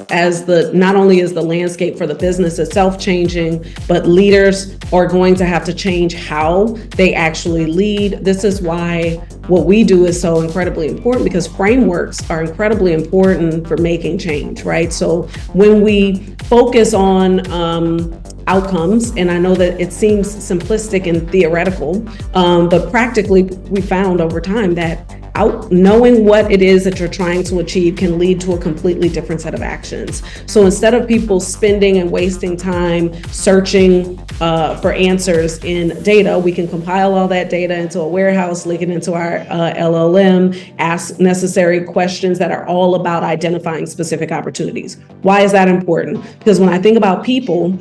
As the not only is the landscape for the business itself changing, but leaders are going to have to change how they actually lead. This is why what we do is so incredibly important, because frameworks are incredibly important for making change, right? So when we focus on outcomes, and I know that it seems simplistic and theoretical, but practically we found over time that knowing what it is that you're trying to achieve can lead to a completely different set of actions. So instead of people spending and wasting time searching for answers in data, we can compile all that data into a warehouse, link it into our LLM, ask necessary questions that are all about identifying specific opportunities. Why is that important? Because when I think about people,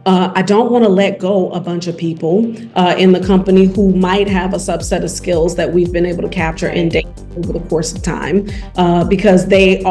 I don't want to let go a bunch of people in the company who might have a subset of skills that we've been able to capture in data over the course of time, because they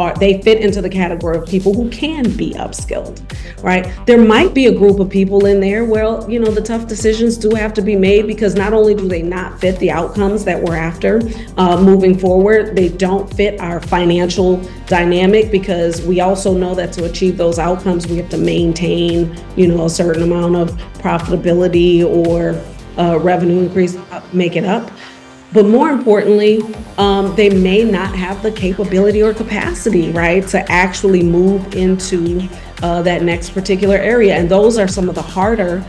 fit into the category of people who can be upskilled, right? There might be a group of people in there where, the tough decisions do have to be made, because not only do they not fit the outcomes that we're after moving forward, they don't fit our financial dynamic, because we also know that to achieve those outcomes, we have to maintain, a certain amount of profitability or revenue increase, make it up. But more importantly, they may not have the capability or capacity, right, to actually move into that next particular area. And those are some of the harder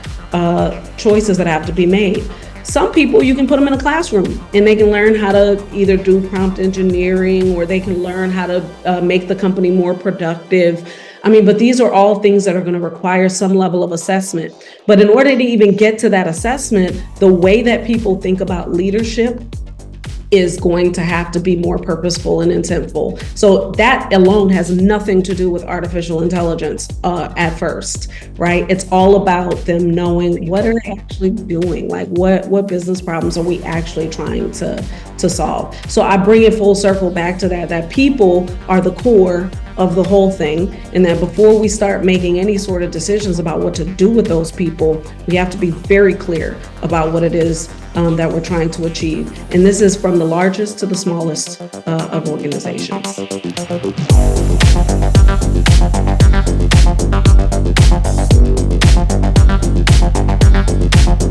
choices that have to be made. Some people, you can put them in a classroom and they can learn how to either do prompt engineering, or they can learn how to make the company more productive. But these are all things that are going to require some level of assessment. But in order to even get to that assessment, the way that people think about leadership is going to have to be more purposeful and intentful. So that alone has nothing to do with artificial intelligence at first, right? It's all about them knowing what are they actually doing, like what business problems are we actually trying to solve. So I bring it full circle back to that people are the core of the whole thing, and that before we start making any sort of decisions about what to do with those people, we have to be very clear about what it is that we're trying to achieve. And this is from the largest to the smallest of organizations.